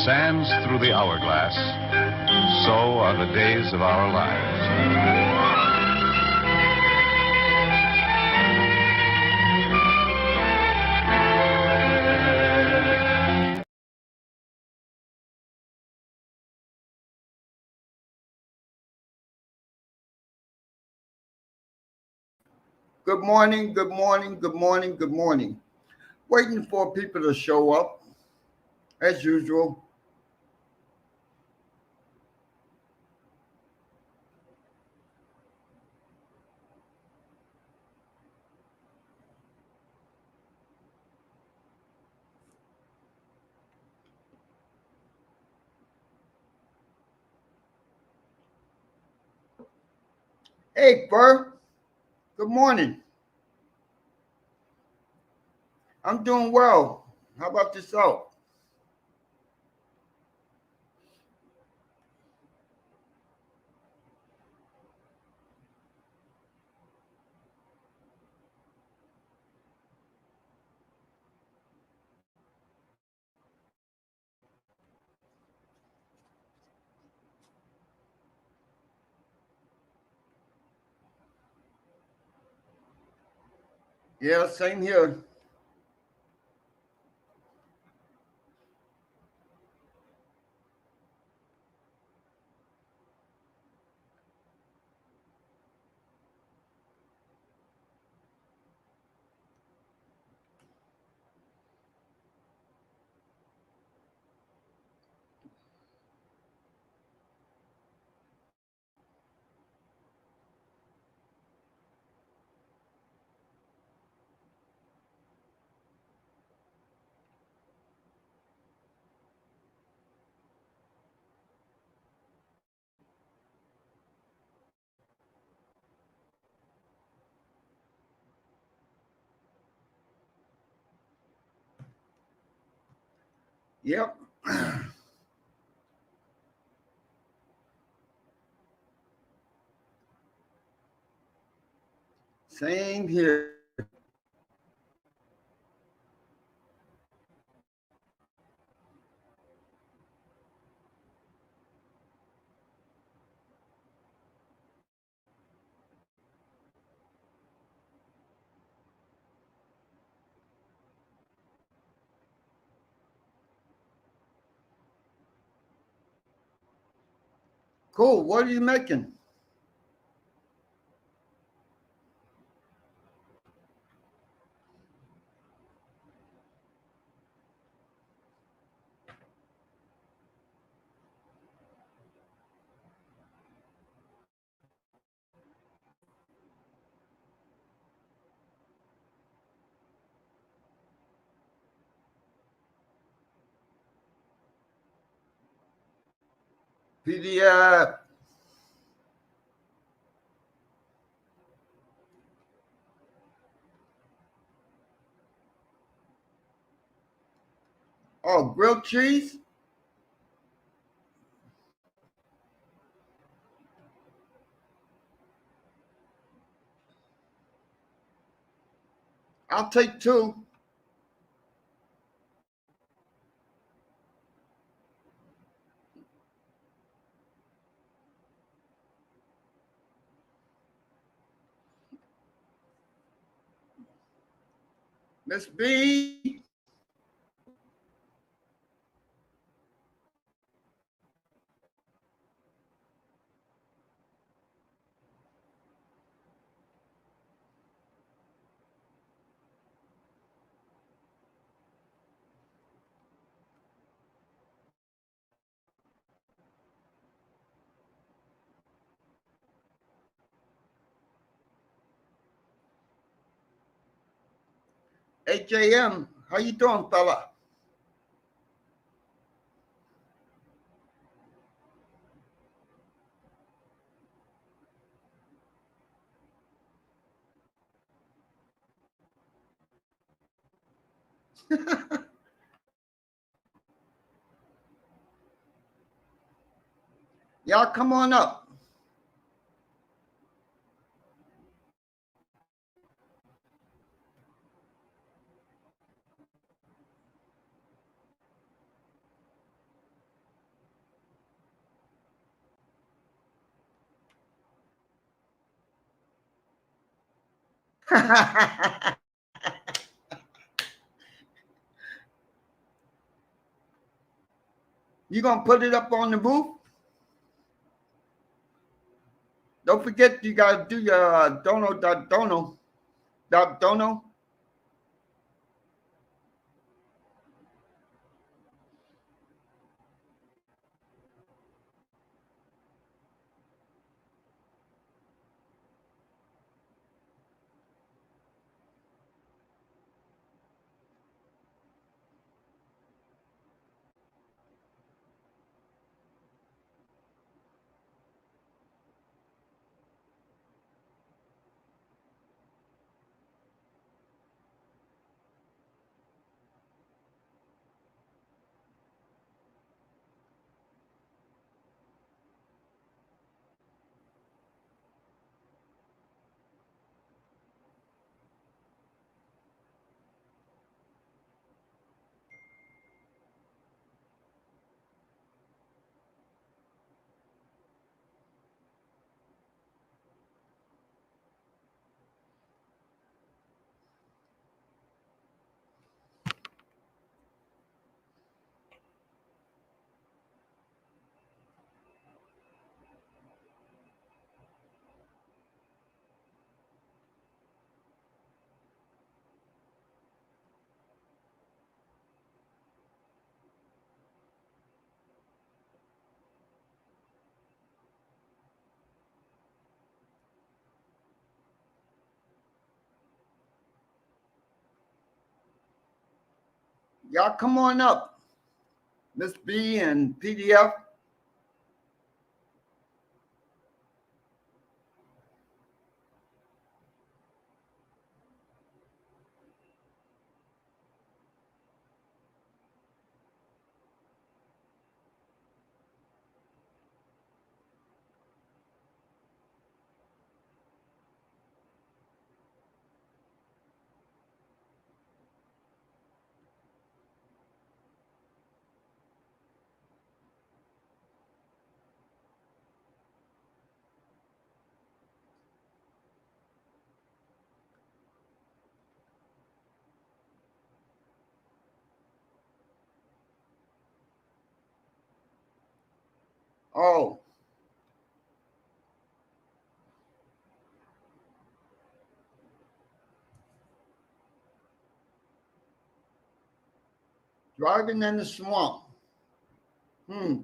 sands through the hourglass, so are the days of our lives. Good morning, good morning, good morning, good morning. Waiting for people to show up, as usual. Hey, Fur. Good morning. I'm doing well. How about yourself? Yeah, same here. Yep. Same here. Cool. What are you making? PDF. Oh, grilled cheese? I'll take two. Miss B. HAM. How you doing, fella? Y'all come on up. You gonna put it up on the roof? Don't forget you gotta do your dono. Y'all come on up. Miss B and PDF. Oh, driving in the swamp. Hmm.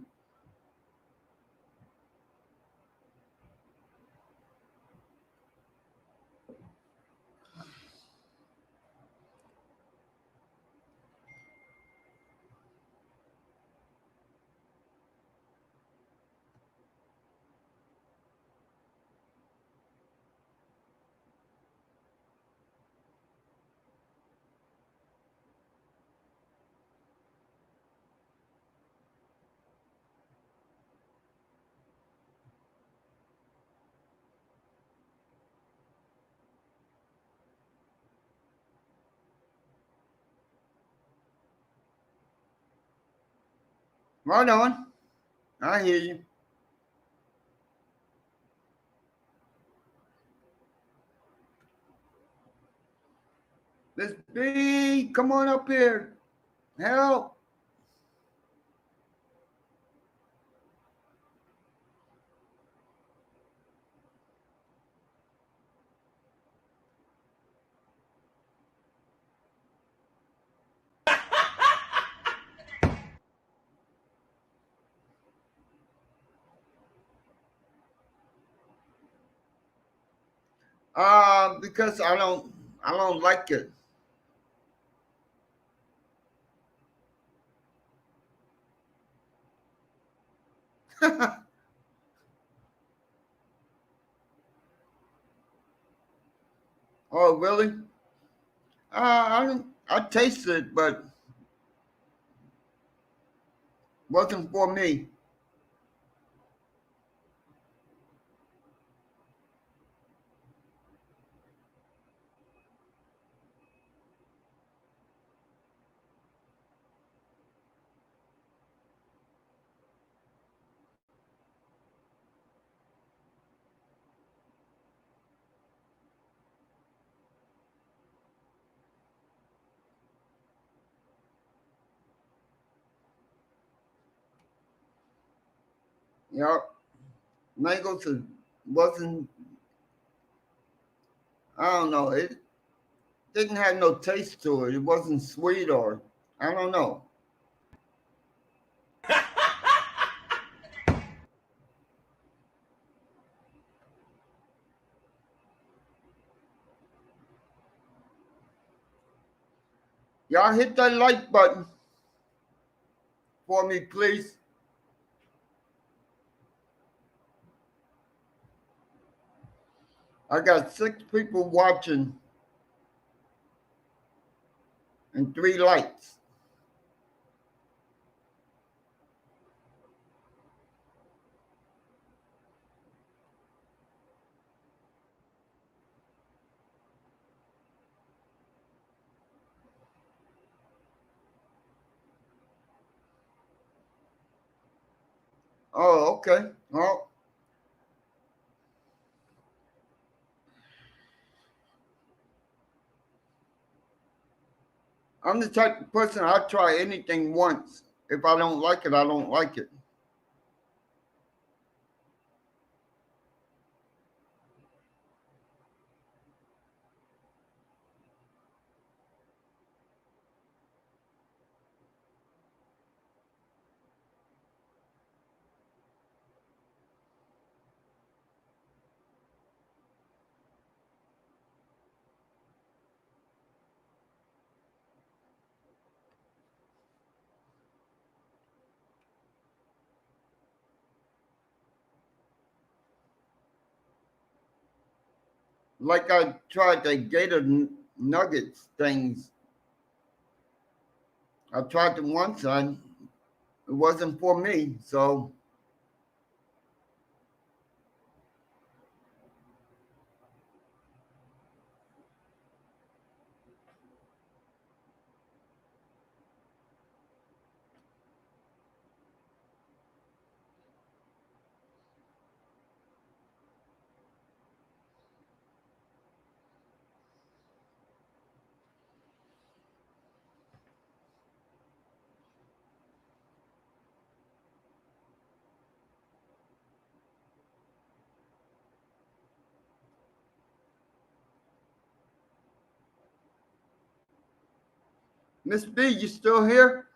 Right on. I hear you. Miss B, come on up here. Help. Because I don't like it. Oh, really? I tasted it, but wasn't for me. Yep. Mangoes wasn't, I don't know, it didn't have no taste to it. It wasn't sweet or, I don't know. Y'all hit that like button for me, please. I got 6 people watching and 3 likes. Oh, okay. Well, I'm the type of person I try anything once. If I don't like it, I don't like it. Like I tried the Gator Nuggets things. I tried them once and it wasn't for me. So, Miss B, you still here?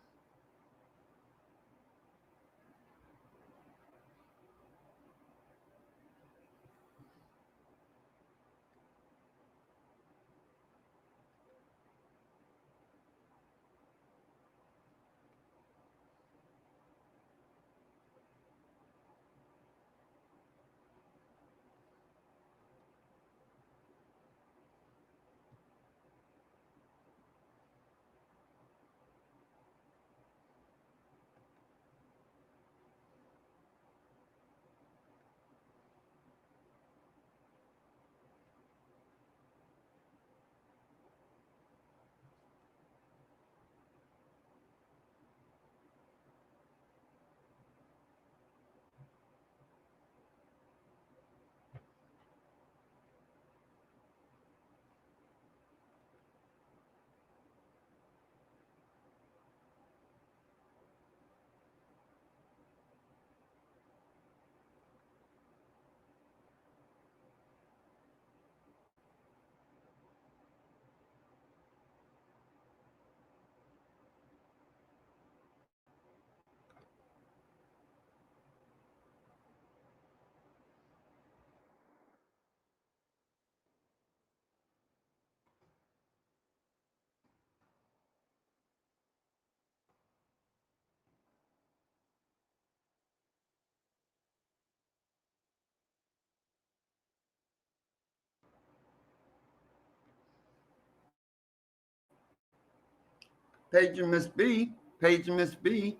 Page and Miss B. Page and Miss B.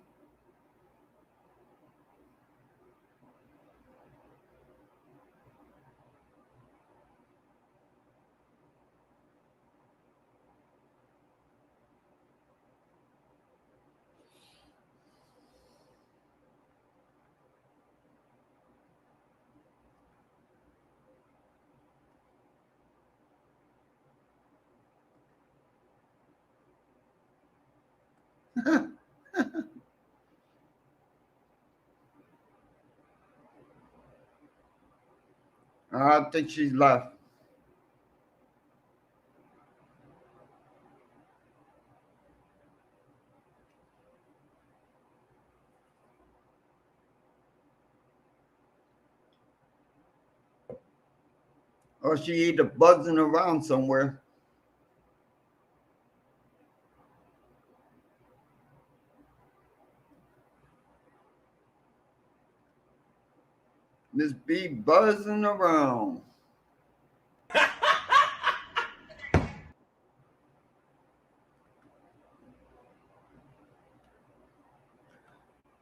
I think she's left. Or she either buzzing around somewhere. Miss B buzzing around.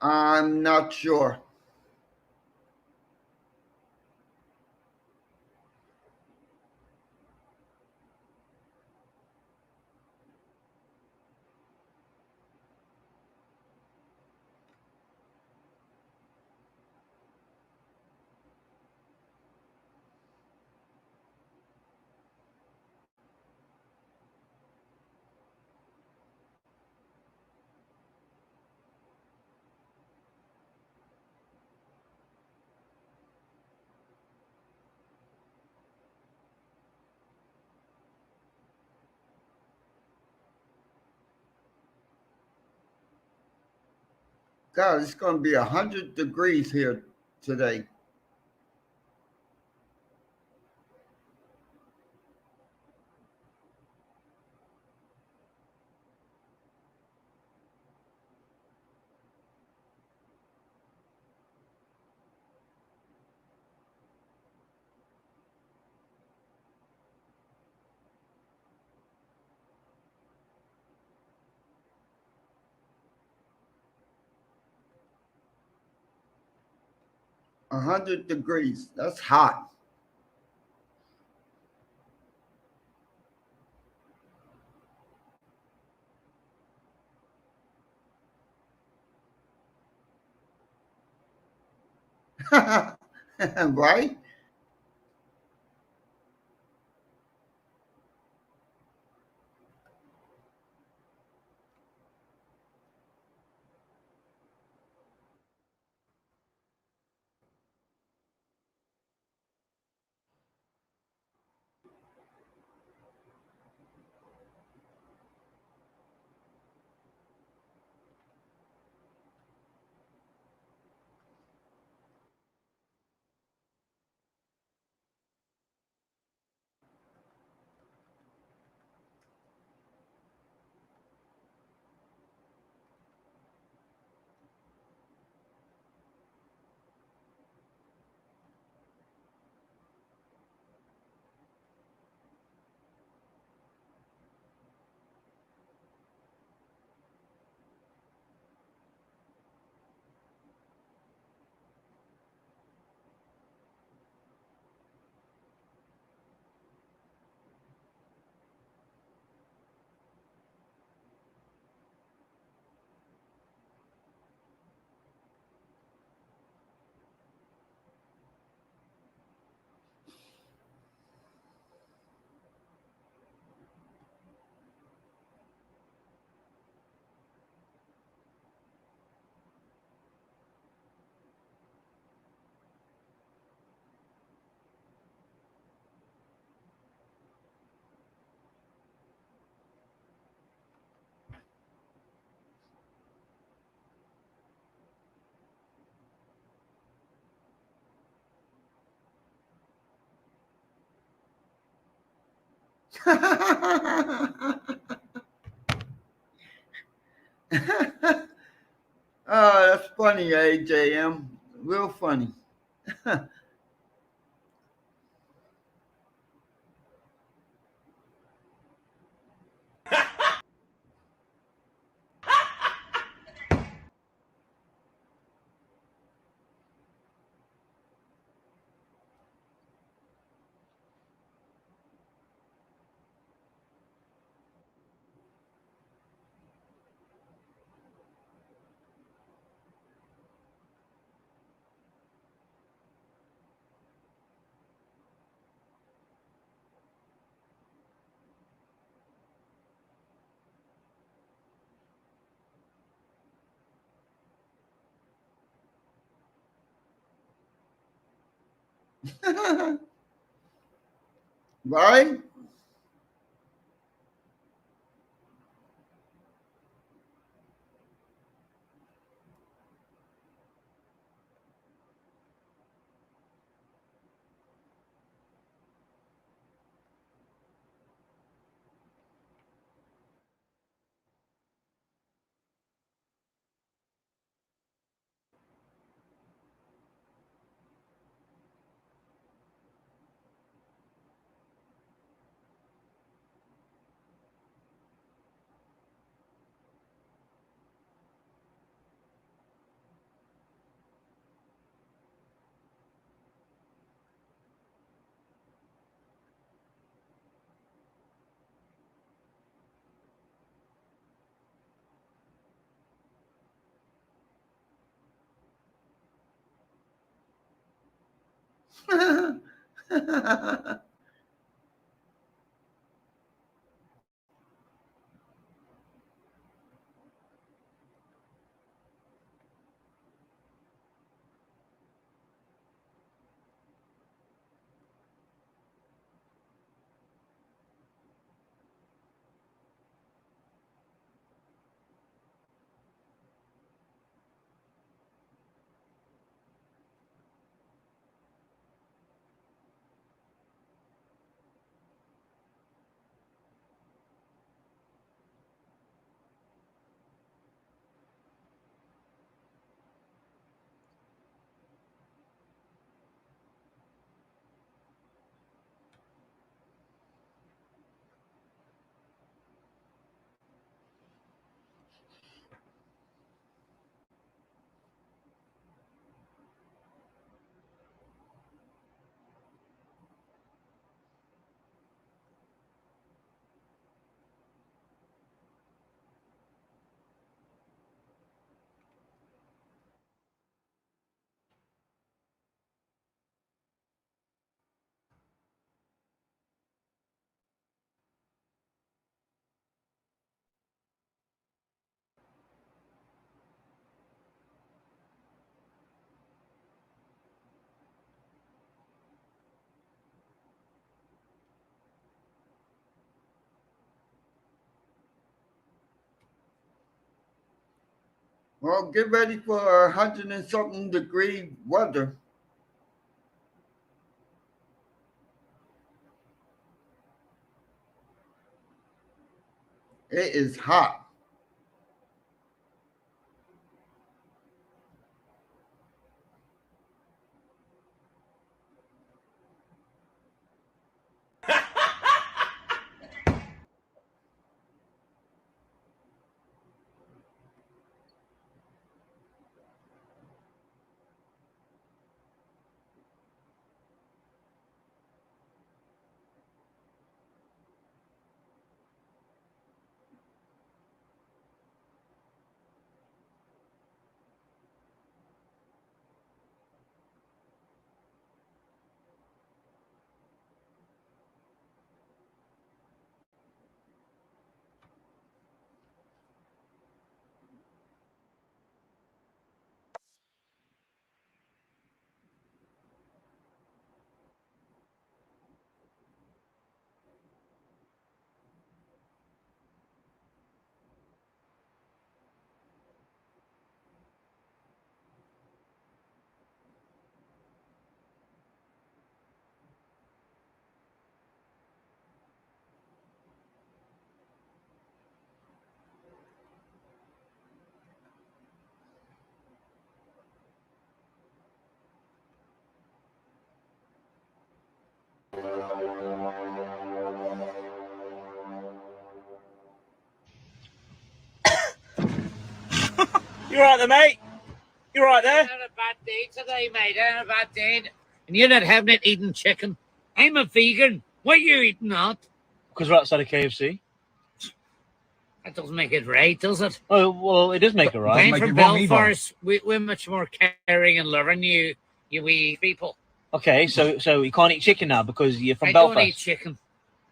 I'm not sure. God, it's going to be 100 degrees here today. A 100 degrees. That's hot. Right? Oh, that's funny, AJM. Real funny. right? Well, get ready for 100 and something degree weather. It is hot. You right there, mate? You right there? I had a bad day today, mate. I had a bad day. And you're not having it eating chicken. I'm a vegan. Why are you eating that? Because we're outside of KFC. That doesn't make it right, does it? Oh, well, it does make it right. I'm from Belfast. We're much more caring and loving you wee people. Okay, so you can't eat chicken now because you're from I Belfast. don't eat chicken.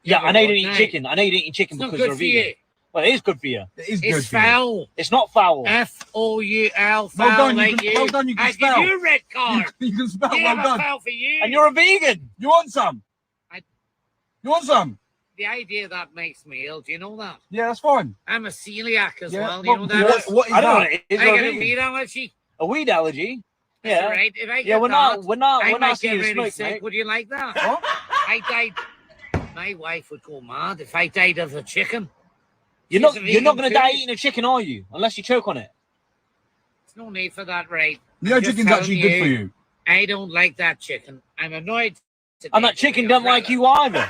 Yeah, I know you don't eat No. chicken. I know you don't eat chicken It's not because good you're a for vegan. you. Well, it is good for you. It is It's foul. It's not foul. F-O-U-L. Foul Well done, you like can- you. well done, you can I spell. give you a red card. You can spell. Yeah, Well done. foul for you. And you're a vegan. You want some? I- You You want some? The idea that makes me ill. Do you know that? Yeah, that's fine. I'm a celiac as Yeah, well. Do you know what- that? what is I don't know that? what it is. I or got a vegan. weed allergy. A weed allergy. That's Yeah. right. If I Yeah, get we're that, not I we're might not seeing get you really smoke, sick. mate. Would you like that? What? I died. My wife would go mad if I died of a chicken. You're She's not a you're not vegan gonna die too. eating a chicken, are you? Unless you choke on it. There's no need for that, right? You know, I'm just chicken's actually telling good for you. I don't like that chicken. I'm annoyed. And that chicken don't like you either.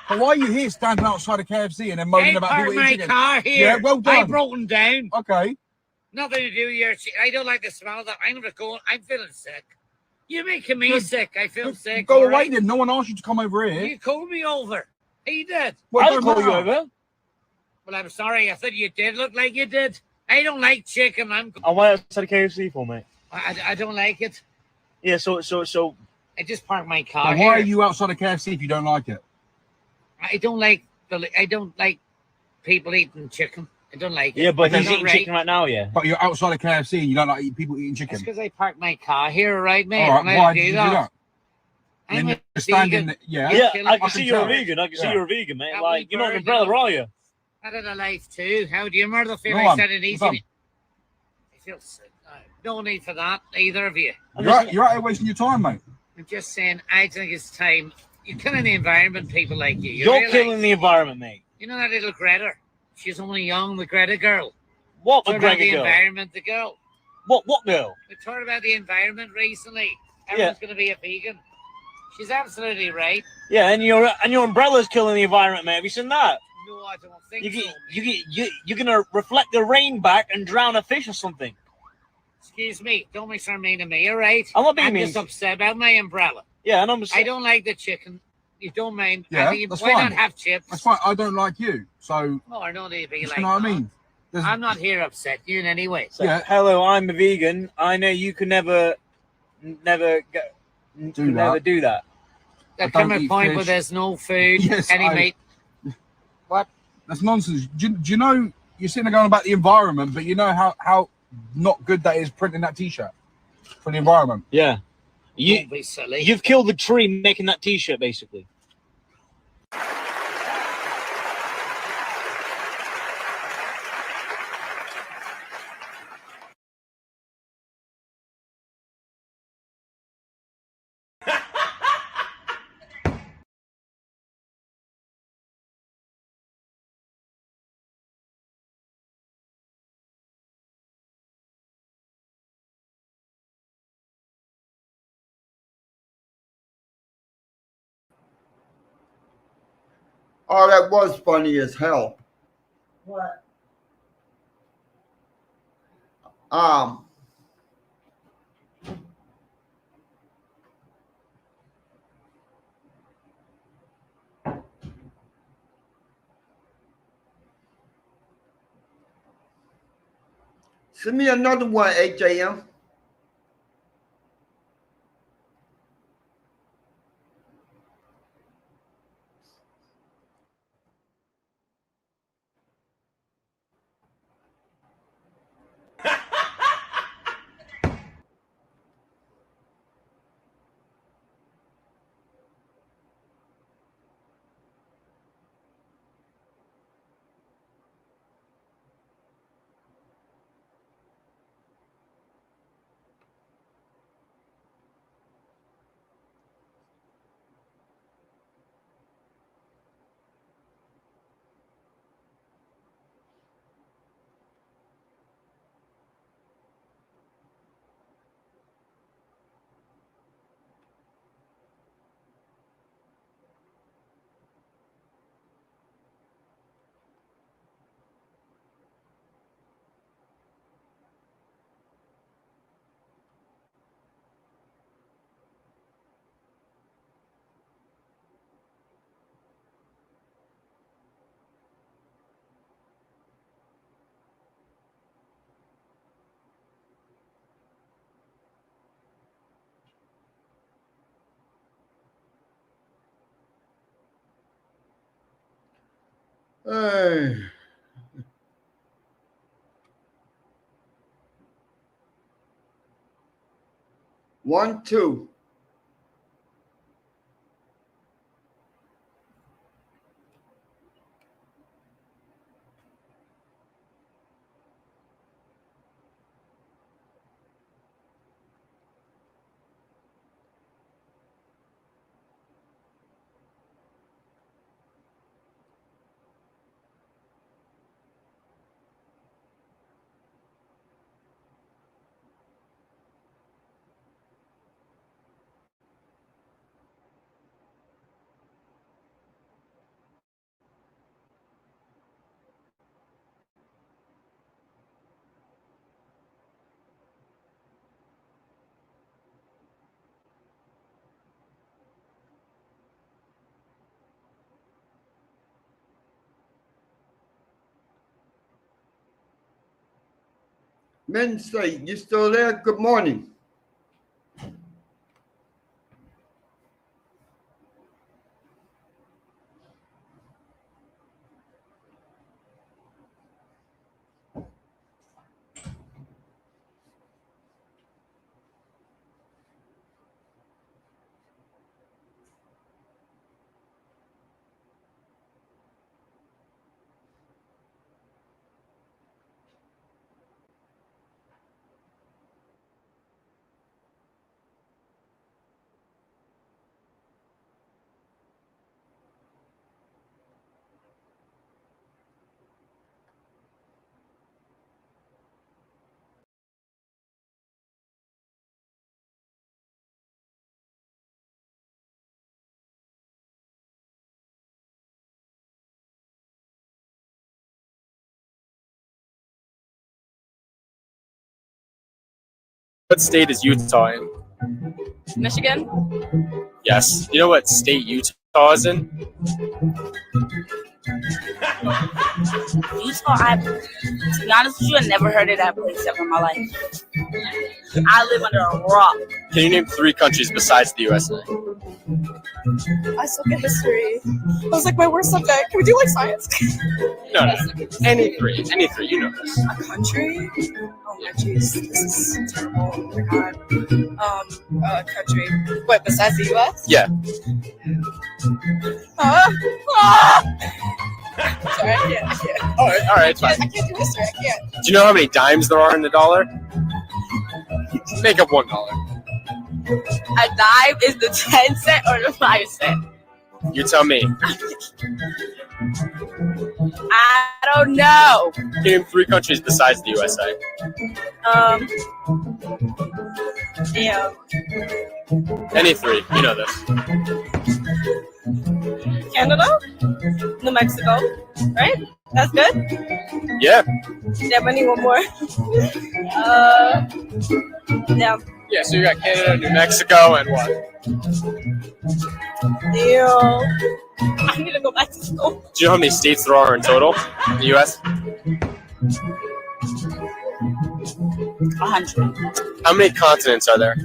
But why are you here standing outside of KFC and then moaning I about people parked eating my chicken? car here. Yeah, well done. I broken down. Okay. Nothing to do with your chicken. I don't like the smell of that. I'm gonna go. I'm feeling sick. You're making me Good. sick. I feel sick. Go all away right? then. No one asked you to come over here. You called me over. He did. Well, I'll don't call you matter. over. Well, I'm sorry. I thought you did look like you did. I don't like chicken. I'll wait outside of KFC for mate. I don't like it. Yeah, so I just parked my car Now, here. why are you outside of KFC if you don't like it? I don't like people eating chicken. I don't like it. yeah, but I he's don't eating like- chicken right now, yeah. But you're outside of KFC and you don't like people eating That's chicken. because I parked my car here, right, mate? All I'm right, allowed why to did you do that? I'm Then a you're standing vegan. yeah. Yeah. Yeah, killing I me. can see you're a tell. vegan. I can see Yeah. you're a vegan, mate. That Like, wee you're not an bird, umbrella, you know. are you? I had a life too. How do you murder feel? Go I on, said it go on. easy. I feel sick. No need for that, either of you. You're out here wasting your time, mate. I'm just saying, I think it's time. You're killing the environment, people like you. You You're realise- killing the environment, mate. You know that little Greta? She's only young, the Greta girl. What Talking about McGregor the girl? environment, the girl. What girl? We talked about the environment recently. Everyone's going to be a vegan. She's absolutely right. Yeah, and your umbrella's killing the environment, mate. Have you seen that? No, I don't think You so. you're gonna reflect the rain back and drown a fish or something. Excuse me. Don't make sure mean to me, all right? I'm not being I'm mean. just upset about my umbrella. Yeah, and I'm. I don't like the chicken. You don't mind? Yeah, I think, that's why fine. not have chips? That's fine. I don't like you. So, No, I don't need to be you like know what I that. mean? There's- I'm not here to upset you in any way. So, Yeah. hello, I'm a vegan. I know you can never do that. There I come don't a eat point fish. where there's no food. Yes, any I- meat. What? That's nonsense. Do you know, you're sitting there going about the environment, but you know how not good that is printing that T-shirt for the environment. Yeah. Don't be silly. You've killed the tree making that T-shirt, basically. Oh, that was funny as hell. What? Um, send me another one, HAM. Hey. One, two. Men say, you still there? Good morning. What state is Utah in? Michigan? Yes. You know what state Utah is in? Utah, to be honest with you, I never heard of that place ever in my life. I live under a rock. Can you name 3 countries besides the USA? I suck at history. That was like my worst subject. Can we do like science? No. Any 3. Any 3. You know this. A country? Oh my jeez, this is terrible. Oh my god. A country. What, besides the US? Yeah. Sorry, I can't. All right, it's fine. I can't do history. I can't. Do you know how many dimes there are in the dollar? Make up $1. A dime is the 10 cent or the 5 cent? You tell me. I don't know. Name 3 countries besides the USA. Damn. Any 3. You know this. Canada? New Mexico? Right? That's good? Yeah. Damn, I need one more. Damn. Yeah, so you got Canada, New Mexico, and what? Damn. I need to go back to school. Do you know how many states there are in total in the US? 100. How many continents are there?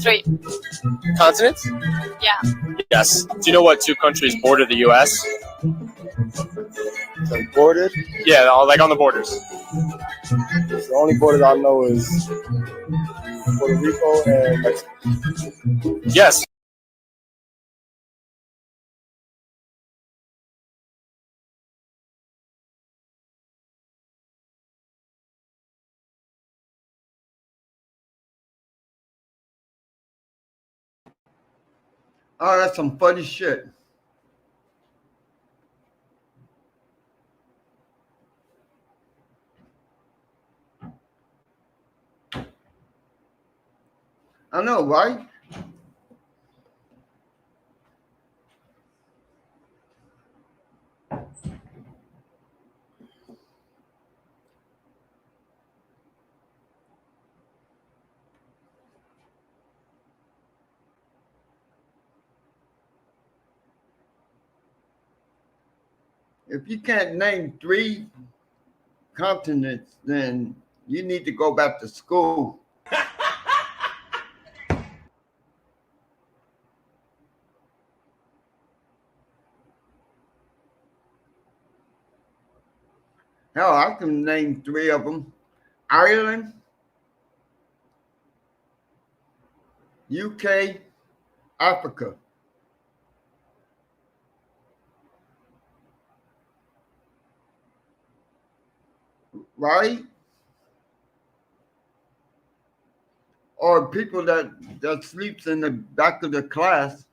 3. Continents? Yeah. Yes. Do you know what 2 countries border the US? Bordered? Yeah, like on the borders. The only border I know is Puerto Rico and Mexico. Yes. Oh, that's some funny shit. I know, right? If you can't name 3 continents, then you need to go back to school. Hell, I can name 3 of them. Ireland, UK, Africa. Right? Or people that sleeps in the back of the class.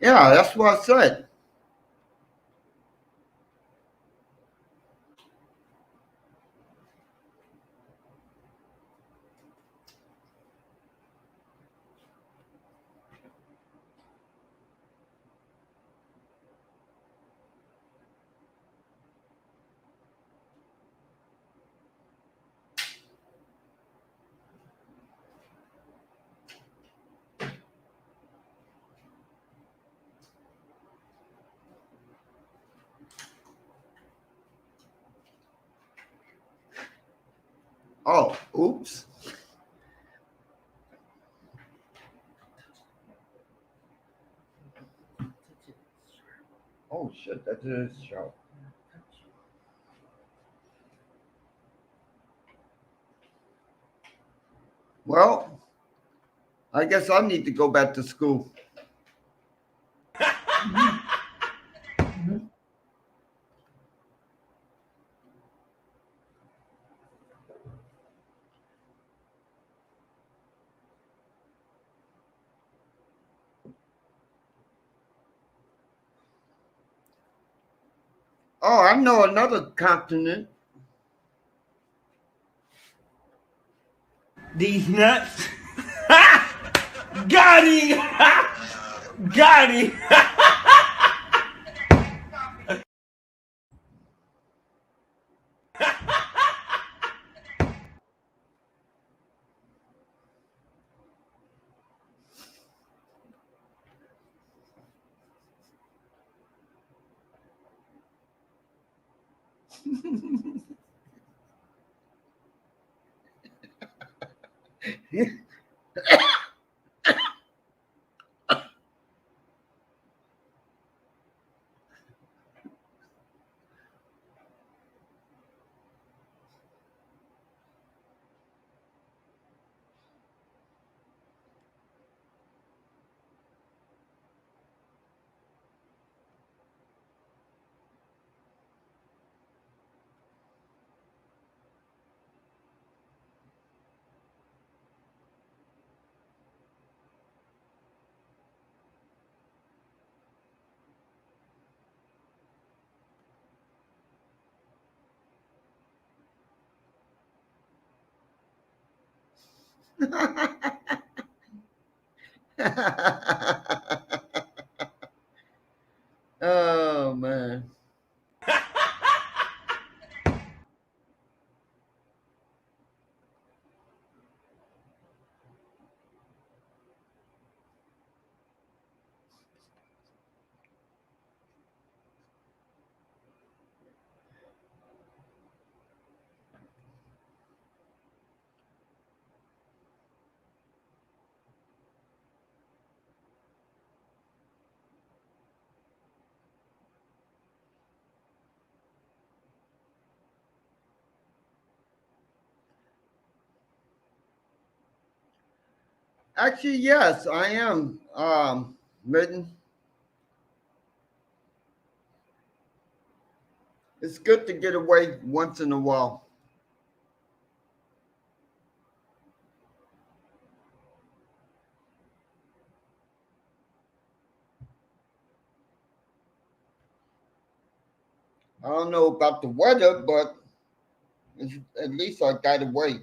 Yeah, that's what I said. Oh, oops. Oh shit, that is sharp. Well, I guess I need to go back to school. Oh, I know another continent. These nuts. Got him! Got him! Oh man. Actually, yes, I am. Written. It's good to get away once in a while. I don't know about the weather, but at least I got away.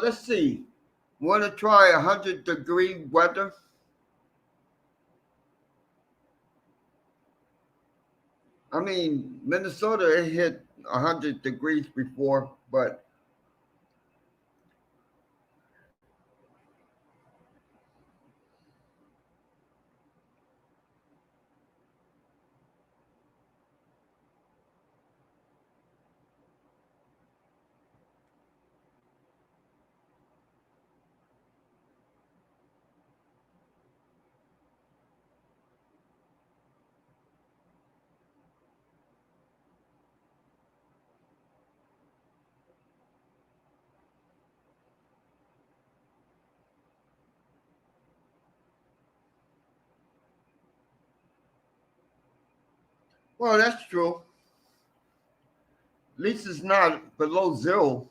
Let's see. Want to try 100-degree weather? I mean, Minnesota it hit 100 degrees before, but Well, that's true. At least it's not below zero.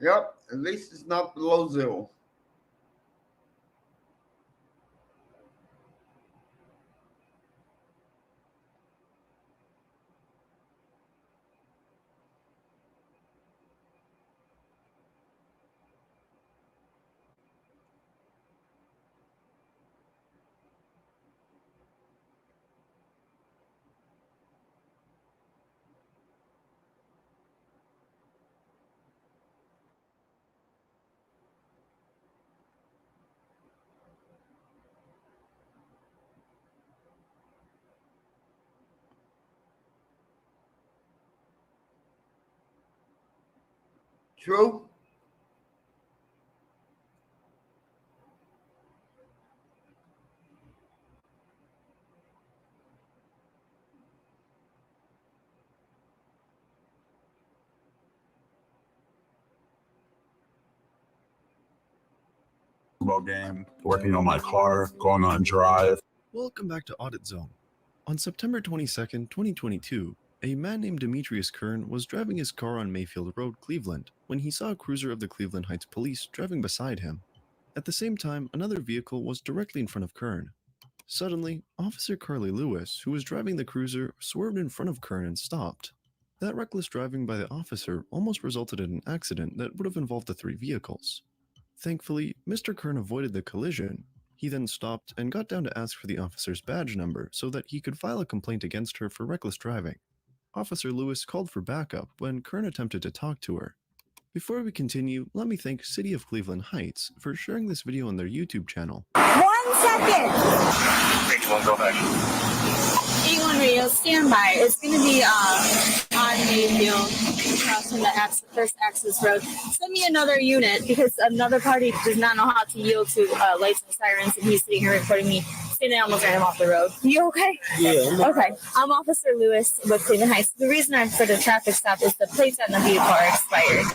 Yep, at least it's not below zero. True. Game, working on my car, going on a drive. Welcome back to Audit Zone. On September 22nd, 2022, a man named Demetrius Kern was driving his car on Mayfield Road, Cleveland, when he saw a cruiser of the Cleveland Heights Police driving beside him. At the same time, another vehicle was directly in front of Kern. Suddenly, Officer Carly Lewis, who was driving the cruiser, swerved in front of Kern and stopped. That reckless driving by the officer almost resulted in an accident that would have involved the three vehicles. Thankfully, Mr. Kern avoided the collision. He then stopped and got down to ask for the officer's badge number so that he could file a complaint against her for reckless driving. Officer Lewis called for backup when Kern attempted to talk to her. Before we continue, let me thank City of Cleveland Heights for sharing this video on their YouTube channel. 1 second! Go ahead. A1 Radio, stand by. It's going to be on Mayfield, across from the first access road. Send me another unit because another party does not know how to yield to lights and sirens, and he's sitting here recording me. And I almost ran him off the road. You okay? Yeah. Okay. I'm Officer Lewis with Cleveland Heights. The reason I'm for the traffic stop is the plates on the vehicle are expired.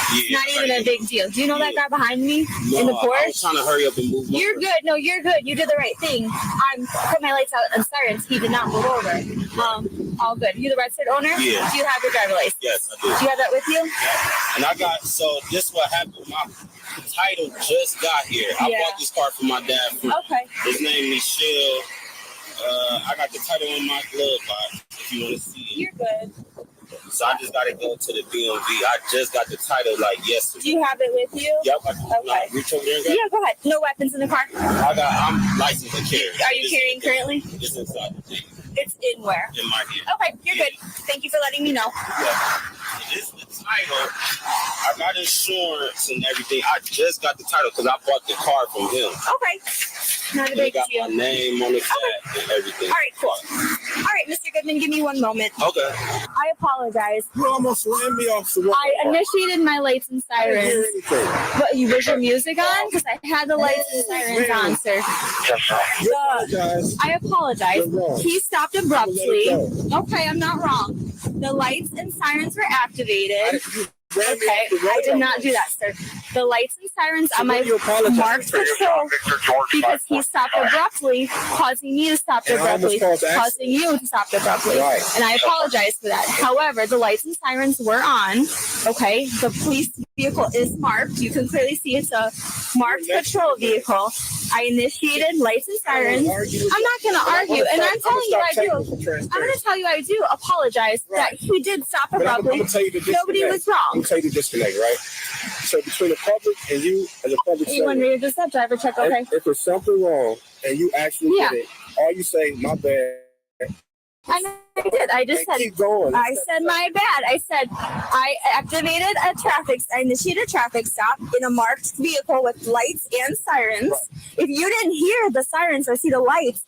It's not even a big deal. Do you know that guy behind me in the Porsche? I was trying to hurry up and move over. You're good. No, you're good. You did the right thing. I'm put my lights out and sirens. He did not move over. All good. You the registered owner? Yeah. Do you have your driver license? Yes, I do. Do you have that with you? And I got, so this what happened. My title just got here. I bought this car for my dad. Okay. His name is Michelle. I got the title in my glove box if you want to see it. You're good. So I just got to go to the DMV. I just got the title like yesterday. Do you have it with you? Yep. Okay. Reach over there and Yeah, go ahead. No weapons in the car? I'm licensed to carry. Are you carrying currently? It's inside the thing. It's in where? In my ear. Okay, you're good. Thank you for letting me know. Yeah. This is the title. I got insurance and everything. I just got the title because I bought the car from him. Okay. Not a big got deal. my name on the tag and everything. All right, cool. All right, Mr. Goodman, give me 1 moment. Okay. I apologize. You almost ran me off the road. I initiated my lights and I didn't sirens. hear anything. But was your music on? Because I had the lights and sirens on, sir. You apologize. I apologize. You're wrong. He stopped abruptly. Let it Okay, I'm not wrong. The lights and sirens were activated. You ran me Okay, off the road. I did not do that, sir. The lights and sirens on my what do you apologize marked for? patrol because he stopped abruptly, causing me to stop And I almost abruptly, caused an accident. causing you to stop abruptly. Right. And I apologize for that. However, the lights and sirens were on. Okay, the police vehicle is marked. You can clearly see it's a marked patrol vehicle. I initiated lights and sirens. I'm not going to argue, and I'm telling you I do. I'm going to tell you I do apologize that he did stop But I'm abruptly. gonna tell you the Nobody disconnect. was wrong. I'm gonna tell you the disconnect, right? So between the public and you as a public You want servant, me to just that driver check? Okay. if there's something wrong and you actually Yeah. did it, all you say, my bad, I did. I just said. Keep going. I said my bad. I said I activated I initiated a traffic stop in a marked vehicle with lights and sirens. If you didn't hear the sirens or see the lights,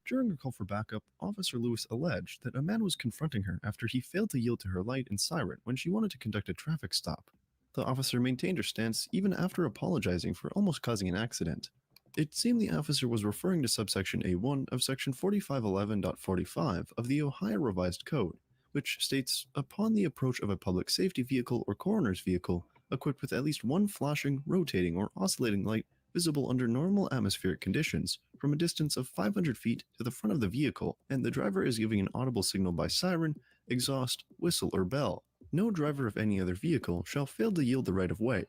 During a call for backup, Officer Lewis alleged that a man was confronting her after he failed to yield to her light and siren when she wanted to conduct a traffic stop. The officer maintained her stance even after apologizing for almost causing an accident. It seemed the officer was referring to subsection A1 of section 4511.45 of the Ohio Revised Code, which states, upon the approach of a public safety vehicle or coroner's vehicle equipped with at least one flashing, rotating, or oscillating light visible under normal atmospheric conditions from a distance of 500 feet to the front of the vehicle, and the driver is giving an audible signal by siren, exhaust, whistle, or bell, no driver of any other vehicle shall fail to yield the right of way.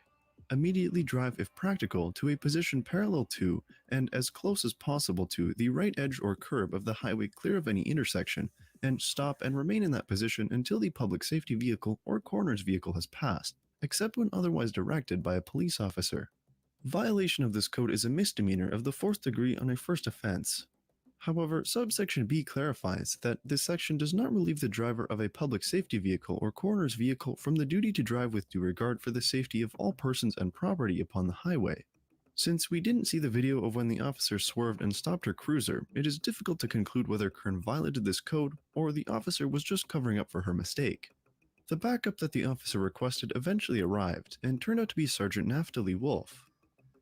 Immediately drive, if practical, to a position parallel to and as close as possible to the right edge or curb of the highway clear of any intersection, and stop and remain in that position until the public safety vehicle or coroner's vehicle has passed, except when otherwise directed by a police officer. Violation of this code is a misdemeanor of the 4th degree on a first offense. However, subsection B clarifies that this section does not relieve the driver of a public safety vehicle or coroner's vehicle from the duty to drive with due regard for the safety of all persons and property upon the highway. Since we didn't see the video of when the officer swerved and stopped her cruiser, it is difficult to conclude whether Kern violated this code or the officer was just covering up for her mistake. The backup that the officer requested eventually arrived and turned out to be Sergeant Naphtali Wolf.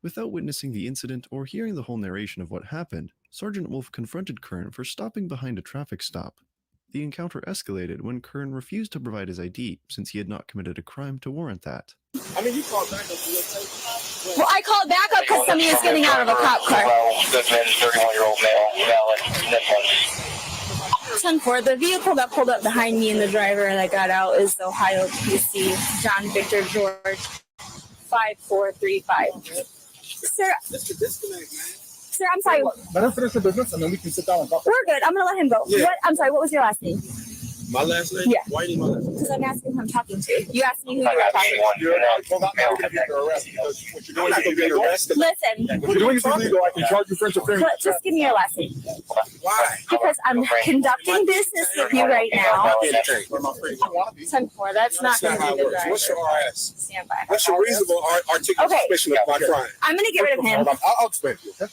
Without witnessing the incident or hearing the whole narration of what happened, Sergeant Wolf confronted Kern for stopping behind a traffic stop. The encounter escalated when Kern refused to provide his ID since he had not committed a crime to warrant that. I mean, you called back up. Well, I called back up because somebody was getting out of a cop car. 31-year-old male, valid. 10-4, the vehicle that pulled up behind me and the driver that got out is the Ohio PC, John Victor George, 5435. Sir, sir, I'm sorry. Let him finish the business and then we can sit down and talk. We're good. I'm going to let him go. Yeah. I'm sorry, what was your last name? My last name? Yeah. Why do you need my last name? Because I'm asking who I'm talking to. You asked me who you were talking to. You're not going to get arrested. What you're doing is going to get arrested. Listen. What you're doing is illegal. I can charge you for interfering. Just give me your last name. Why? Because I'm conducting business with you right now. 10-4, that's not going to be good. What's your RS? Stand by. What's your reasonable articulation suspicion of my crime? I'm going to get rid of him. I'll explain to you, okay?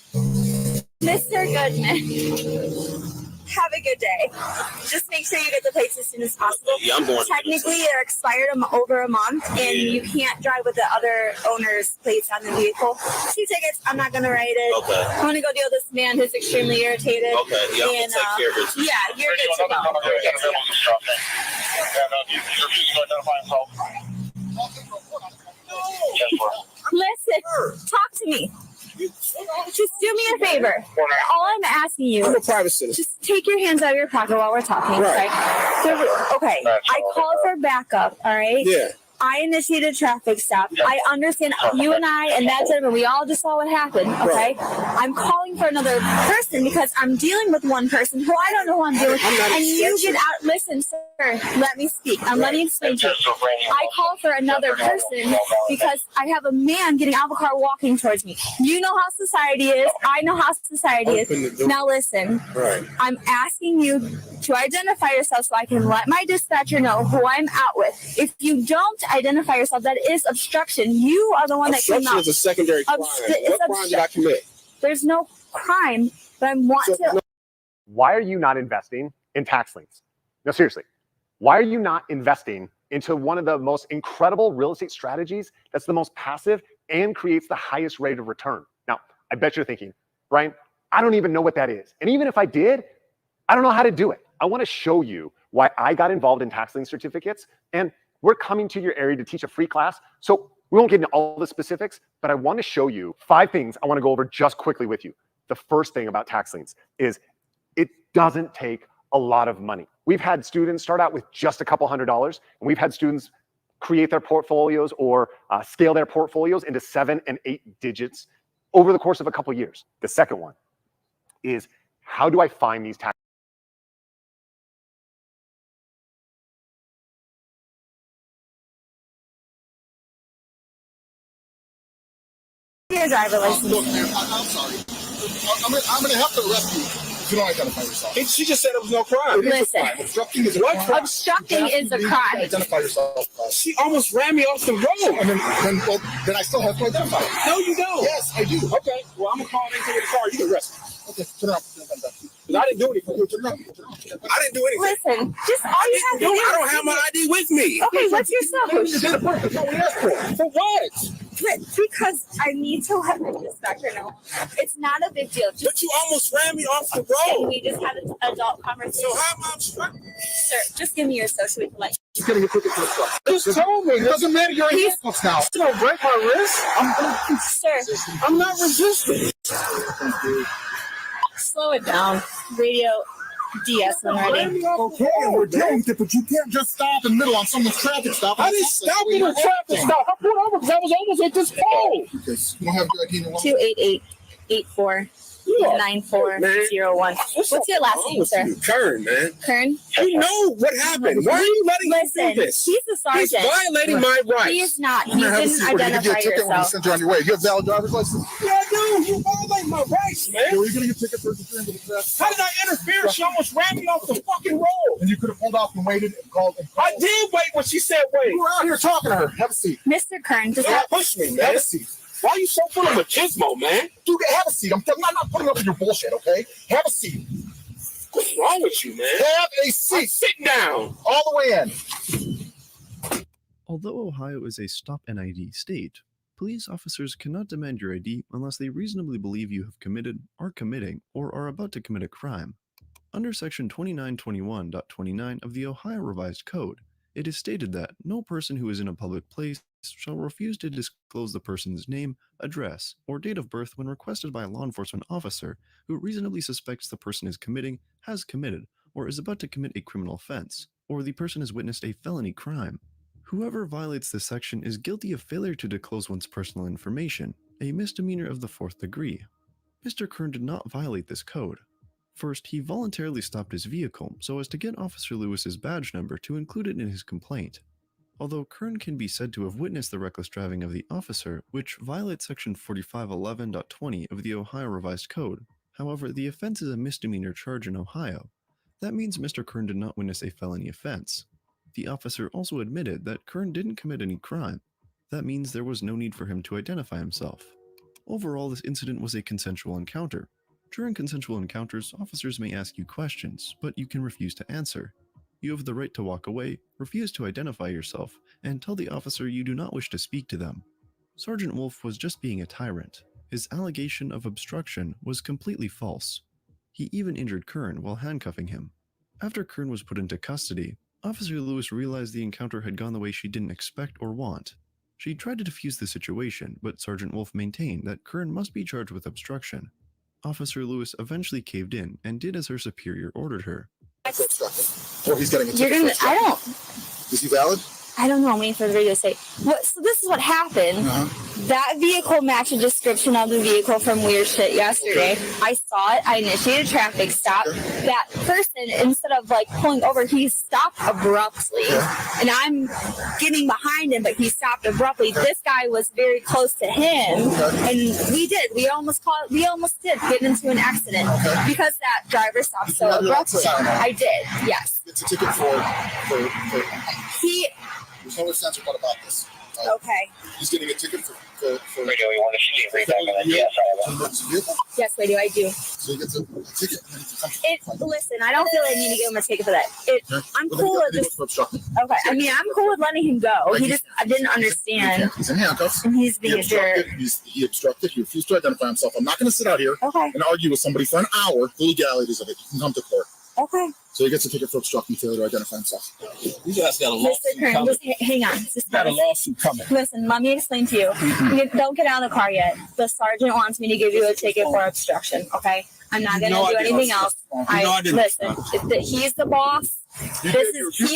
Mr. Goodman. Have a good day. Just make sure you get the plates as soon as possible. Yeah, I'm going. Technically, they're expired over a month, and you can't drive with the other owner's plates on the vehicle. 2 tickets. I'm not going to write it. Okay. I'm going to go deal with this man who's extremely irritated. Okay. Yeah, I'm going to take care of it. Yeah, you're good to go. Listen, talk to me. Just do me a favor. All I'm asking you, I'm a private citizen. Just take your hands out of your pocket while we're talking. Right. Okay. I called for backup. All right. Yeah. I initiated a traffic stop. I understand you and I and that gentleman, we all just saw what happened, okay? I'm calling for another person because I'm dealing with one person who I don't know who I'm dealing with. And you get out. Listen, sir, let me speak. Let me explain to you. I call for another person because I have a man getting out of a car walking towards me. You know how society is. I know how society is. Now listen, I'm asking you to identify yourself so I can let my dispatcher know who I'm out with. If you don't identify yourself, that is obstruction. You are the one that came out. Obstruction is a secondary crime. What crime did I commit? There's no crime, but I want to. Why are you not investing in tax liens? No, seriously. Why are you not investing into one of the most incredible real estate strategies that's the most passive and creates the highest rate of return? Now, I bet you're thinking, Brian, I don't even know what that is. And even if I did, I don't know how to do it. I want to show you why I got involved in tax lien certificates. And we're coming to your area to teach a free class. So we won't get into all the specifics, but I want to show you 5 things I want to go over just quickly with you. The first thing about tax liens is it doesn't take a lot of money. We've had students start out with just a couple $100s, and we've had students create their portfolios or scale their portfolios into 7 and 8 digits over the course of a couple years. The second one is, how do I find these tax Your driver license. Look, man, I'm sorry. I'm going to have to arrest you You don't identify yourself. She just said it was no crime. Listen. Obstructing is a crime. Obstructing is a crime. Identify yourself. She almost ran me off the road. And then I still have to identify. No, you don't. Yes, I do. Okay, well, I'm going to call and take the car. You can arrest me. Okay, turn around. I didn't do anything. I didn't do anything. Listen, just all you have to do is... I don't have my ID with me. Okay, what's your social? For what? Because I need to let the inspector know. It's not a big deal. But you almost ran me off the And road. we just had an adult conversation. So how am I obstructing? Sir, just give me your social. We can let you. Just getting a ticket for the truck. Just told me. It doesn't matter. You're in handcuffs now. You don't break my wrist. Sir, I'm not resisting. slow it down. Radio DS when ready. Okay, we're doing it, but you can't just stop in the middle on someone's traffic stop. I didn't stop in a traffic stop. I pulled over because I was almost at this pole. Okay, so you don't have your ID in your 288-84-9401. What's your last name, sir? Kern, man. Kern? You know what happened. Why are you letting him do this? He's the sergeant. He's violating my rights. He is not. You didn't identify yourself. Send you on your way. You have valid driver's license? Yeah, I do. You violate my rights, man. Were you getting a ticket for interfering with the traffic? How did I interfere? She almost ran me off the fucking road. And you could have pulled off and waited and called. I did wait when she said wait. You were out here talking to her. Have a seat. Mr. Kern, just Don't push me, man. Have a seat. Why are you so full of machismo, man? Dude, have a seat. I'm not putting up with your bullshit, okay? Have a seat. What's wrong with you, man? Have a seat. Sit down. All the way in. Although Ohio is a stop and ID state, police officers cannot demand your ID unless they reasonably believe you have committed, are committing, or are about to commit a crime. Under Section 2921.29 of the Ohio Revised Code, it is stated that no person who is in a public place shall refuse to disclose the person's name, address, or date of birth when requested by a law enforcement officer who reasonably suspects the person is committing, has committed, or is about to commit a criminal offense, or the person has witnessed a felony crime. Whoever violates this section is guilty of failure to disclose one's personal information, a misdemeanor of the 4th degree. Mr. Kern did not violate this code. First, he voluntarily stopped his vehicle so as to get Officer Lewis's badge number to include it in his complaint. Although Kern can be said to have witnessed the reckless driving of the officer, which violates Section 4511.20 of the Ohio Revised Code, however, the offense is a misdemeanor charge in Ohio. That means Mr. Kern did not witness a felony offense. The officer also admitted that Kern didn't commit any crime. That means there was no need for him to identify himself. Overall, this incident was a consensual encounter. During consensual encounters, officers may ask you questions, but you can refuse to answer. You have the right to walk away, refuse to identify yourself, and tell the officer you do not wish to speak to them. Sergeant Wolf was just being a tyrant. His allegation of obstruction was completely false. He even injured Kern while handcuffing him. After Kern was put into custody, Officer Lewis realized the encounter had gone the way she didn't expect or want. She tried to defuse the situation, but Sergeant Wolf maintained that Kern must be charged with obstruction. Officer Lewis eventually caved in and did as her superior ordered her. Or he's getting a ticket. You're gonna. I don't. Is he valid? I don't know. I'm waiting for the radio to say. What? So this is what happened. That vehicle matched the description of the vehicle from Weird Shit yesterday. I saw it. I initiated a traffic stop. That person, instead of like pulling over, he stopped abruptly. And I'm getting behind him, but he stopped abruptly. This guy was very close to him, and we almost did get into an accident because that driver stopped so abruptly. I did. Yes. It's a ticket for He. There's no sense about this. Okay. He's getting a ticket for Radio, you want to see if back on that? Yes, I vehicle? Yes, I do. I do. So he gets a ticket. Listen, I don't feel like I need to give him a ticket for that. I'm cool with this. Okay. I mean, I'm cool with letting him go. I didn't understand. He's in handcuffs. And he's being a jerk. He obstructed. He refused to identify himself. I'm not going to sit out here and argue with somebody for an hour. The legalities of it. You can come to court. Okay. So he gets a ticket for obstructing failure to identify himself. You guys got a lawsuit Mr. Kern, coming. just hang on. Just Got a lawsuit coming. Listen, let me explain to you. Don't get out of the car yet. The sergeant wants me to give you a ticket for obstruction, okay? I'm not going to do anything else. Listen, he's the boss. He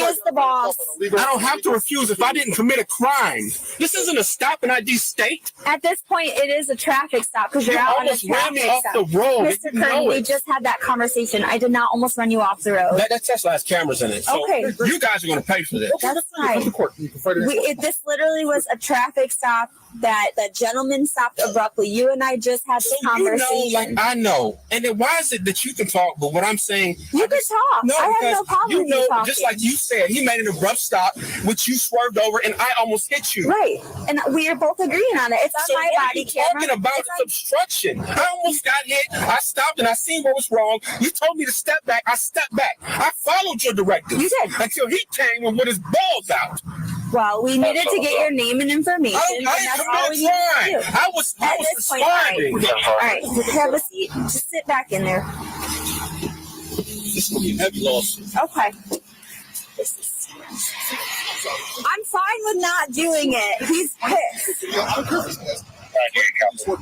is the boss. I don't have to refuse if I didn't commit a crime. This isn't a stop and ID state. At this point, it is a traffic stop because you're out on a almost ran me traffic off stop. the road. Mr. You know Curry, we it. just had that conversation. I did not almost run you off the road. That Tesla has cameras in it. So Okay. you guys are going to pay for this. That's fine. This literally was a traffic stop that the gentleman stopped abruptly. You and I just had this conversation. I know. And then why is it that you can talk, but what I'm saying... You can talk. No, I have because no problem with you talking. just like you said, he made an abrupt stop, which you swerved over, and I almost hit you. Right. And we are both agreeing on it. It's on So my what body are you camera. talking about? It's obstruction. I almost got hit. I stopped and I seen what was wrong. You told me to step back. I stepped back. I followed your directives. You did. Until he came and with his balls out. Well, we needed to get your name and information. I and that's all we didn't needed to do. I was responding. All right, have a seat. Just sit back in there. This is going to be a heavy lawsuit. Okay. I'm fine with not doing it. He's pissed.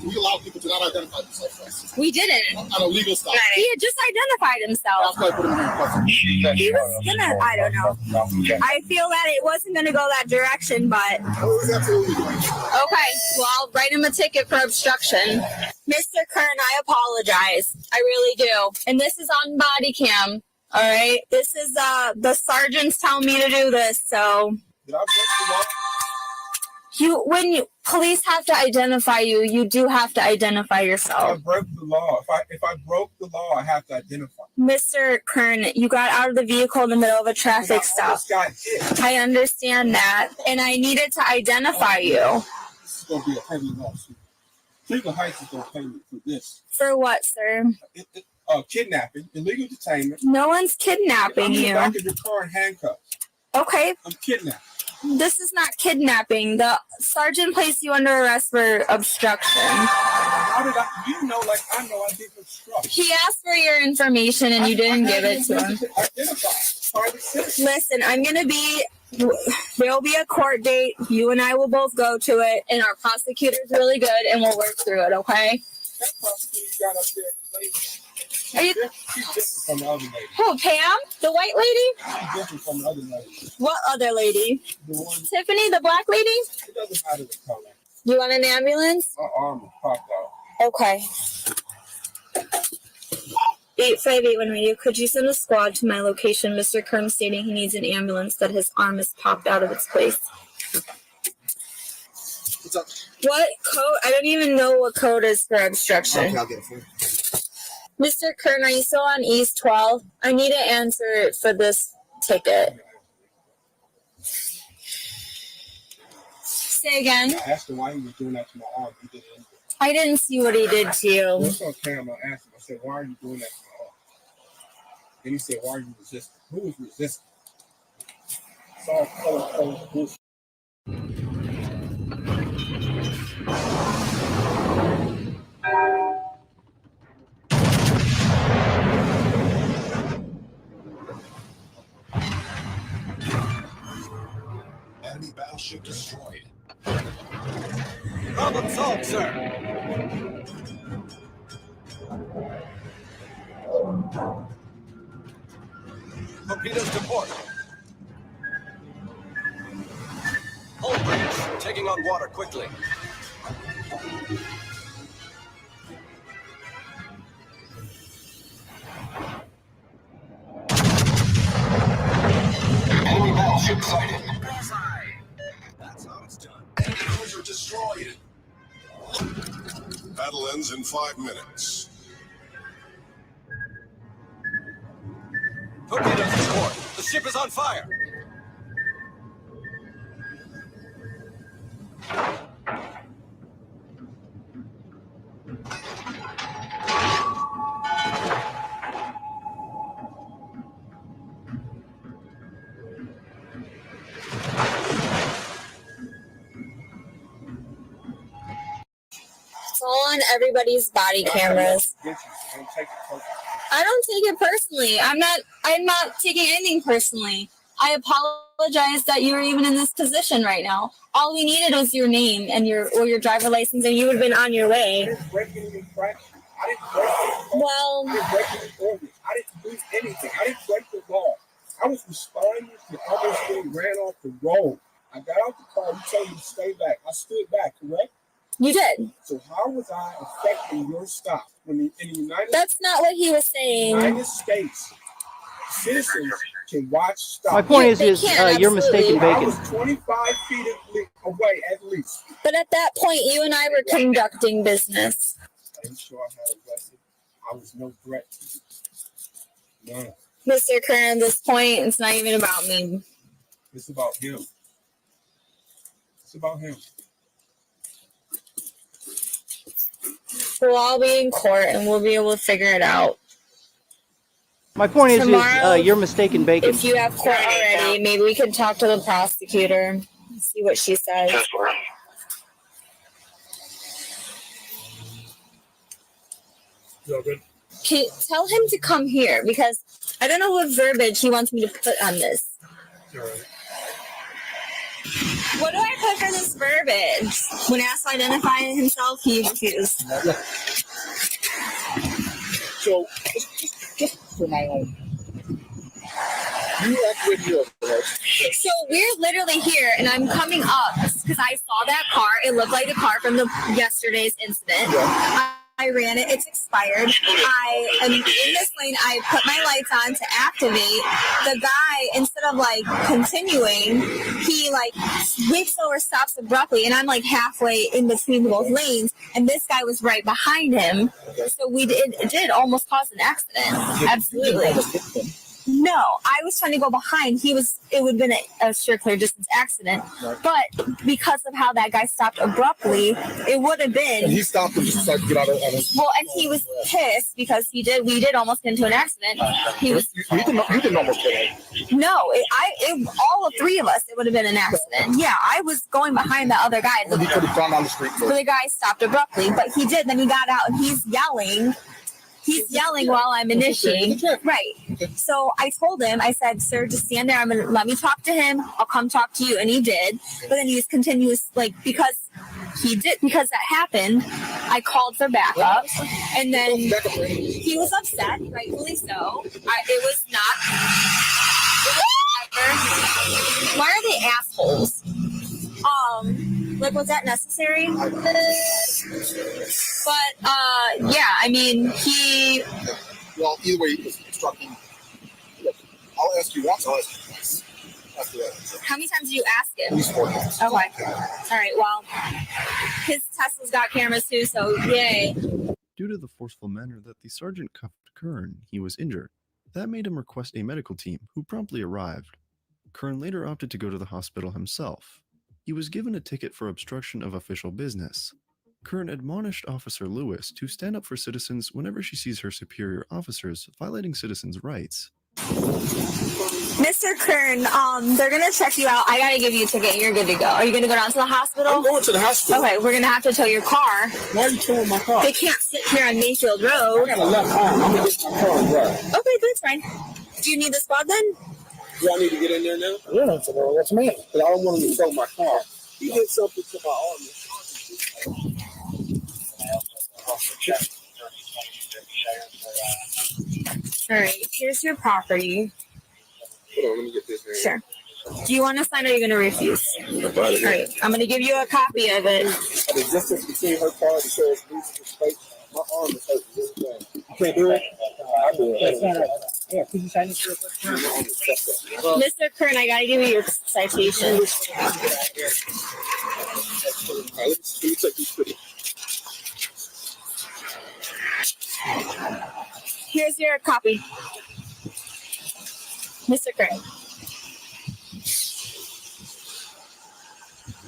We allow people to not identify themselves. We didn't. On a legal stop. He had just identified himself. He was gonna, I don't know. I feel that it wasn't gonna go that direction, but. Okay, well, I'll write him a ticket for obstruction. Mr. Kern, I apologize. I really do. And this is on body cam. All right. This is the sergeants telling me to do this, so. Did I break the law? When police have to identify you, you do have to identify I yourself. broke the law. If I broke the law, I have to identify. Mr. Kern, you got out of the vehicle in the middle of a traffic stop. I understand that, and I needed to identify you. This is going to be a heavy lawsuit. Cleveland Heights is going to pay me for this. For what, sir? Kidnapping, illegal detainment. No one's kidnapping I'm in the you. back of your car in handcuffs. Okay. I'm kidnapped. This is not kidnapping. The sergeant placed you under arrest for obstruction. How did I? You know, like I know, I did obstruct. He asked for your information and you didn't give it to him. Listen, there'll be a court date. You and I will both go to it, and our prosecutor's really good, and we'll work through it, okay? That prosecutor got up there, this lady. Are you? She's different from the other lady. Who, Pam? The white lady? She's different from the other lady. What other lady? The one. Tiffany, the black lady? It doesn't matter the color. You want an ambulance? My arm will pop out. Okay. 858 when radio. Could you send a squad to my location? Mr. Kern stating he needs an ambulance that his arm is popped out of its place. What's up? What code? I don't even know what code is for obstruction. Okay, I'll get it for you. Mr. Kern, are you still on East 12? I need an answer for this ticket. Say again. I asked him why he was doing that to my arm. He did it. I didn't see what he did to you. What's on camera? I asked him. I said, why are you doing that to my arm? And he said, why are you resisting? Who is resisting? It's all color bullshit. Enemy battleship destroyed. Problem solved, sir. Torpedoes to port. Hull breach. Taking on water quickly. Enemy battleship sighted. That's how it's done. Enemies are destroyed. Battle ends in 5 minutes. Torpedoes to port. The ship is on fire. It's all on everybody's body cameras. I don't take it personally. I'm not taking anything personally. I apologize that you were even in this position right now. All we needed was your name and your driver license, and you would have been on your way. Well, I didn't break any orders. I didn't do anything. I didn't break the law. I was responding to almost being ran off the road. I got out the car. You told me to stay back. I stood back, correct? You did. So how was I affecting your stop when in the United That's not what he was saying. United States, citizens can watch stops. My point They is can, you're absolutely. mistaken, I Bacon. was 25 feet away at least. But at that point, you and I were conducting business. I ain't sure I had a lesson. I was no threat to you. None. Mr. Kern, at this point, it's not even about me. It's about him. It's about him. We'll all be in court and we'll be able to figure it out. My point is Tomorrow, you're mistaken, Bacon. If you have court already, maybe we can talk to the prosecutor and see what she says. Tell him to come here because I don't know what verbiage he wants me to put on this. What do I put for this verbiage? When asked to identify himself, he refused. So, just for my own. You act with your So we're literally here, and I'm coming up because I saw that car. It looked like the car from yesterday's incident. I ran it. It's expired. I am in this lane. I put my lights on to activate. The guy, instead of like continuing, he like whips over, stops abruptly, and I'm like halfway in between both lanes, and this guy was right behind him. So it did almost cause an accident. Absolutely. No, I was trying to go behind. It would have been a sure clear distance accident. But because of how that guy stopped abruptly, it would have been. And he stopped and just decided to get out of Well, and he was pissed because we did almost get into an accident. He was. You didn't almost get it. No, all of three of us, it would have been an accident. Yeah, I was going behind the other guy. He could have gone down the street. The guy stopped abruptly, but he did. Then he got out and he's yelling. He's yelling while I'm initiating. Right. So I told him, I said, sir, just stand there. Let me talk to him. I'll come talk to you. And he did. But then he was continuous, because that happened, I called for backup. And then he was upset, rightfully so. It was not. Why are they assholes? Was that necessary? But yeah, I mean, he. Well, either way, he was instructing. Look, I'll ask you once. I'll ask you twice. After that. How many times did you ask him? At least 4 times. Okay. All right. Well, his Tesla's got cameras too, so yay. Due to the forceful manner that the sergeant cuffed Kern, he was injured. That made him request a medical team, who promptly arrived. Kern later opted to go to the hospital himself. He was given a ticket for obstruction of official business. Kern admonished Officer Lewis to stand up for citizens whenever she sees her superior officers violating citizens' rights. Mr. Kern, they're gonna check you out. I gotta give you a ticket. You're good to go. Are you gonna go down to the hospital? I'm going to the hospital. Okay, we're gonna have to tow your car. Why are you towing my car? They can't sit here on Mayfield Road. I got a left arm. I'm going to get my car and drive. Okay, that's fine. Do you need the squad then? Do I need to get in there now? Yeah, that's me. But I don't want him to tow my car. He did something to my arm. All right, here's your property. Hold on, let me get this in. Sure. Do you want to sign or are you going to refuse? All right, I'm going to give you a copy of it. The distance between her car and says space. My arm is hurting really bad. You can't do it? I do it. Yeah, could you sign this real quick? Mr. Kern, I got to give you your citation. All right, let me take these pictures. Here's your copy. Mr. Kern.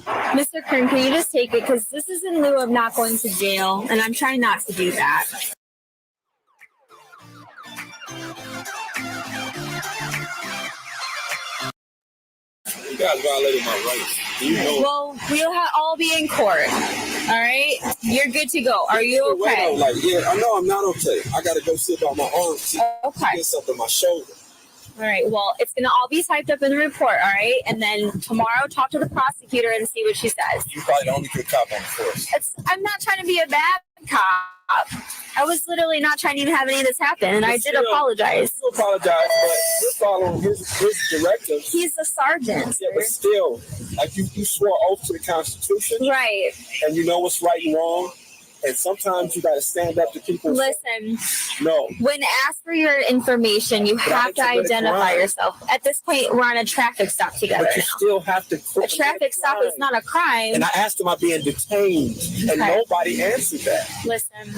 Mr. Kern, can you just take it? Because this is in lieu of not going to jail, and I'm trying not to do that. You guys violated my rights. You know. Well, we'll all be in court. All right? You're good to go. Are you okay? I know I'm not okay. I got to go sit on my arm. Okay. Get something on my shoulder. All right. Well, it's going to all be typed up in the report, all right? And then tomorrow, talk to the prosecutor and see what she says. You probably the only good cop on the force. I'm not trying to be a bad cop. I was literally not trying to even have any of this happen, and I did apologize. You apologize, but you're following his directives. He's the sergeant. Yeah, but still, like you swore oath to the Constitution. Right. And you know what's right and wrong. And sometimes you got to stand up to people. Listen. No. When asked for your information, you have to identify yourself. At this point, we're on a traffic stop together. But you still have to. A traffic stop is not a crime. And I asked him, I'm being detained, and nobody answered that. Listen.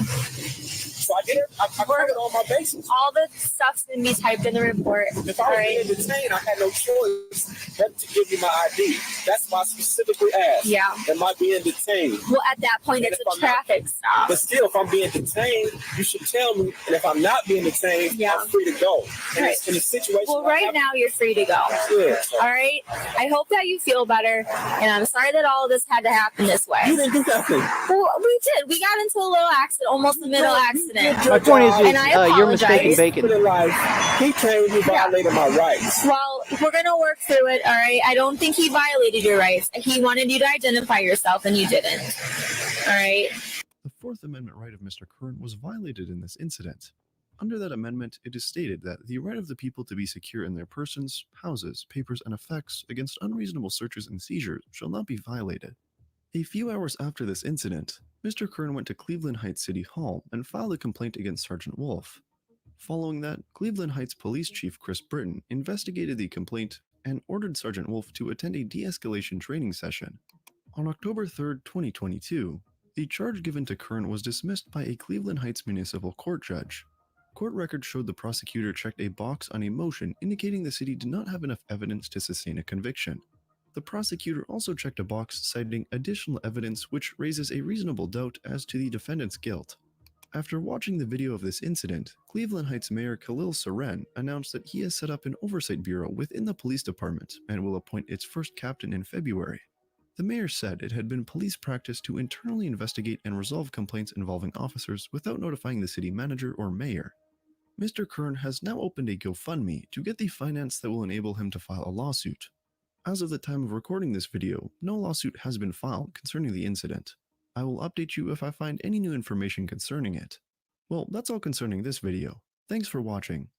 So I did it. I covered all my bases. All the stuff's gonna be typed in the report. If I was being detained, I had no choice but to give you my ID. That's why I specifically asked. Yeah. Am I being detained? Well, at that point, it's a traffic stop. But still, if I'm being detained, you should tell me. And if I'm not being detained, I'm free to go. And Right. in a situation. Well, right now you're free to go. Yeah. All right. I hope that you feel better, and I'm sorry that all of this had to happen this way. You didn't do nothing. Well, we did. We got into a little accident, almost a middle accident. My point is, and I apologize. you're mistaken bacon. He claimed you violated my rights. Well, we're gonna work through it. All right. I don't think he violated your rights. He wanted you to identify yourself, and you didn't. All right. The Fourth Amendment right of Mr. Curran was violated in this incident. Under that amendment, it is stated that the right of the people to be secure in their persons, houses, papers, and effects against unreasonable searches and seizures shall not be violated. A few hours after this incident, Mr. Curran went to Cleveland Heights City Hall and filed a complaint against Sergeant Wolf. Following that, Cleveland Heights Police Chief Chris Britton investigated the complaint and ordered Sergeant Wolf to attend a de-escalation training session. On October 3, 2022, the charge given to Curran was dismissed by a Cleveland Heights Municipal Court judge. Court records showed the prosecutor checked a box on a motion indicating the city did not have enough evidence to sustain a conviction. The prosecutor also checked a box citing additional evidence which raises a reasonable doubt as to the defendant's guilt. After watching the video of this incident, Cleveland Heights Mayor Khalil Soren announced that he has set up an oversight bureau within the police department and will appoint its first captain in February. The mayor said it had been police practice to internally investigate and resolve complaints involving officers without notifying the city manager or mayor. Mr. Curran has now opened a GoFundMe to get the finance that will enable him to file a lawsuit. As of the time of recording this video, no lawsuit has been filed concerning the incident. I will update you if I find any new information concerning it. Well, that's all concerning this video. Thanks for watching.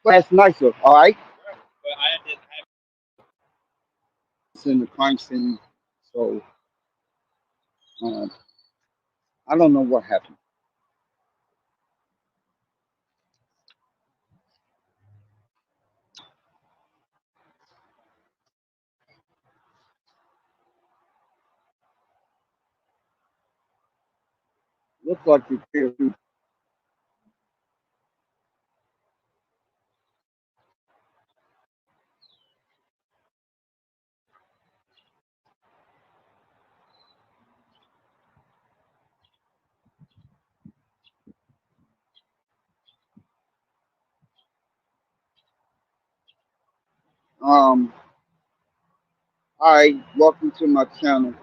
That's nicer, all right? It's in the crime scene, so I don't know what happened. Looks like you killed. All right, welcome to my channel.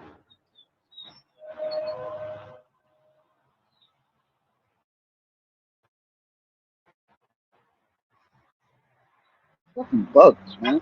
Fucking bugs, man.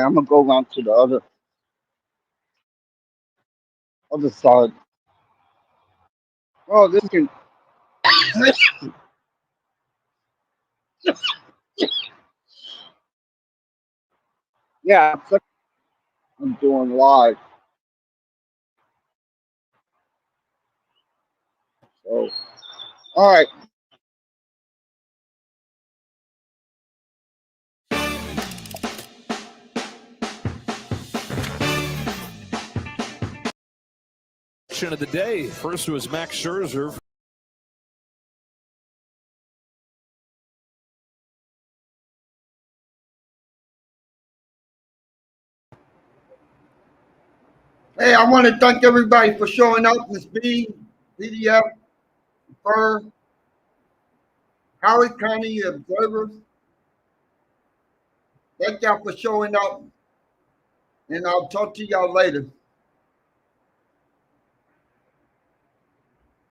right, I'm gonna go around to the other side. Oh, this can. Yeah, I'm doing live. So, all right. Of the day. First was Max Scherzer. Hey, I want to thank everybody for showing up. Miss B, PDF, Fur, Howard County Observer. Thank y'all for showing up, and I'll talk to y'all later.